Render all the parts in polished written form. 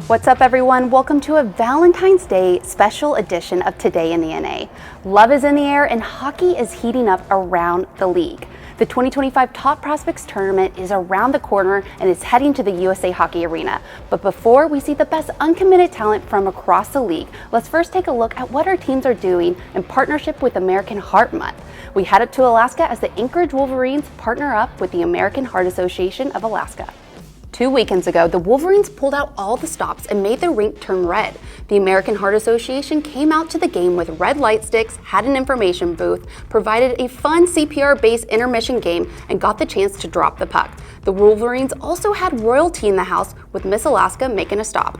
What's up, everyone? Welcome to a Valentine's Day special edition of Today in the NA. Love is in the air and hockey is heating up around the league. The 2025 Top Prospects Tournament is around the corner and is heading to the USA Hockey Arena. But before we see the best uncommitted talent from across the league, let's first take a look at what our teams are doing in partnership with American Heart Month. We head up to Alaska as the Anchorage Wolverines partner up with the American Heart Association of Alaska. 2 weekends ago, the Wolverines pulled out all the stops and made the rink turn red. The American Heart Association came out to the game with red light sticks, had an information booth, provided a fun CPR-based intermission game, and got the chance to drop the puck. The Wolverines also had royalty in the house, with Miss Alaska making a stop.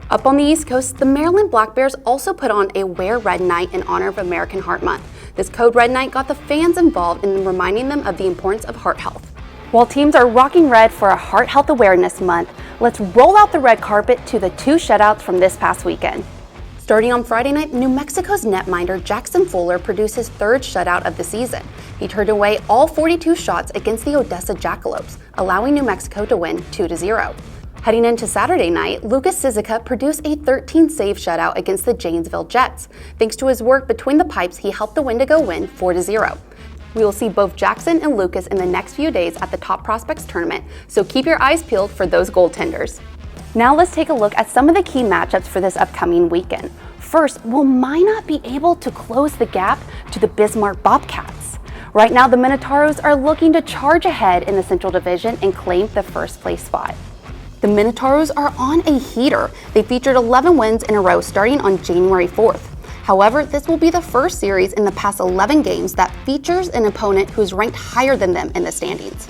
Up on the East Coast, the Maryland Black Bears also put on a Wear Red Night in honor of American Heart Month. This Code Red Night got the fans involved in reminding them of the importance of heart health. While teams are rocking red for a Heart Health Awareness Month, let's roll out the red carpet to the 2 shutouts from this past weekend. Starting on Friday night, New Mexico's netminder Jackson Fuller produced his 3rd shutout of the season. He turned away all 42 shots against the Odessa Jackalopes, allowing New Mexico to win 2-0. Heading into Saturday night, Lucas Cizica produced a 13-save shutout against the Janesville Jets. Thanks to his work between the pipes, he helped the Wendigo win 4-0. We will see both Jackson and Lucas in the next few days at the Top Prospects Tournament, so keep your eyes peeled for those goaltenders. Now let's take a look at some of the key matchups for this upcoming weekend. First, will Minot be able to close the gap to the Bismarck Bobcats? Right now, the Minotauros are looking to charge ahead in the Central Division and claim the first place spot. The Minotauros are on a heater. They featured 11 wins in a row starting on January 4th. However, this will be the first series in the past 11 games that features an opponent who's ranked higher than them in the standings.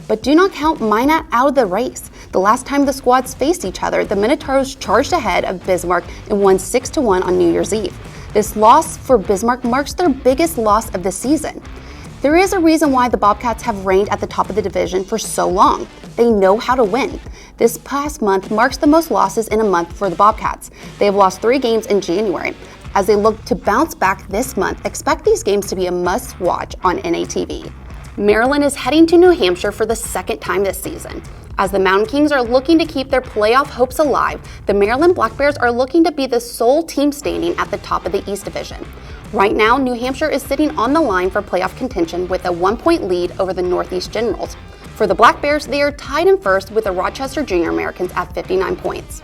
But do not count Minot out of the race. The last time the squads faced each other, the Minotauros charged ahead of Bismarck and won 6-1 on New Year's Eve. This loss for Bismarck marks their biggest loss of the season. There is a reason why the Bobcats have reigned at the top of the division for so long. They know how to win. This past month marks the most losses in a month for the Bobcats. They have lost 3 games in January. As they look to bounce back this month, expect these games to be a must-watch on NATV. Maryland is heading to New Hampshire for the 2nd time this season. As the Mountain Kings are looking to keep their playoff hopes alive, the Maryland Black Bears are looking to be the sole team standing at the top of the East Division. Right now, New Hampshire is sitting on the line for playoff contention with a 1-point lead over the Northeast Generals. For the Black Bears, they are tied in first with the Rochester Junior Americans at 59 points.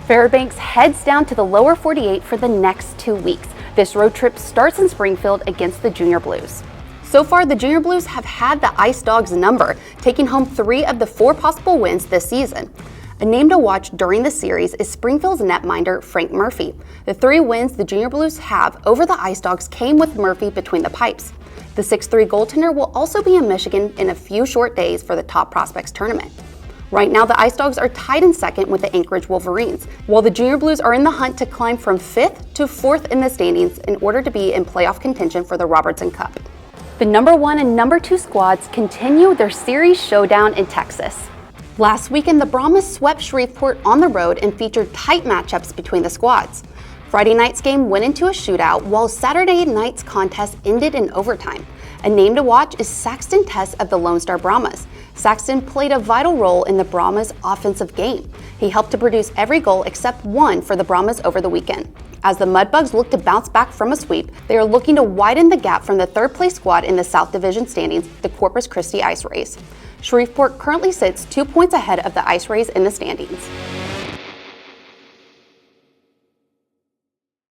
Fairbanks heads down to the lower 48 for the next 2 weeks. This road trip starts in Springfield against the Junior Blues. So far, the Junior Blues have had the Ice Dogs' number, taking home 3 of the 4 possible wins this season. A name to watch during the series is Springfield's netminder Frank Murphy. The 3 wins the Junior Blues have over the Ice Dogs came with Murphy between the pipes. The 6'3" goaltender will also be in Michigan in a few short days for the Top Prospects Tournament. Right now, the Ice Dogs are tied in 2nd with the Anchorage Wolverines, while the Junior Blues are in the hunt to climb from 5th to 4th in the standings in order to be in playoff contention for the Robertson Cup. The number 1 and number 2 squads continue their series showdown in Texas. Last weekend, the Brahmas swept Shreveport on the road and featured tight matchups between the squads. Friday night's game went into a shootout, while Saturday night's contest ended in overtime. A name to watch is Saxton Tess of the Lone Star Brahmas. Saxton played a vital role in the Brahmas' offensive game. He helped to produce every goal except one for the Brahmas over the weekend. As the Mudbugs look to bounce back from a sweep, they are looking to widen the gap from the 3rd-place squad in the South Division standings, the Corpus Christi Ice Rays. Shreveport currently sits 2 points ahead of the Ice Rays in the standings.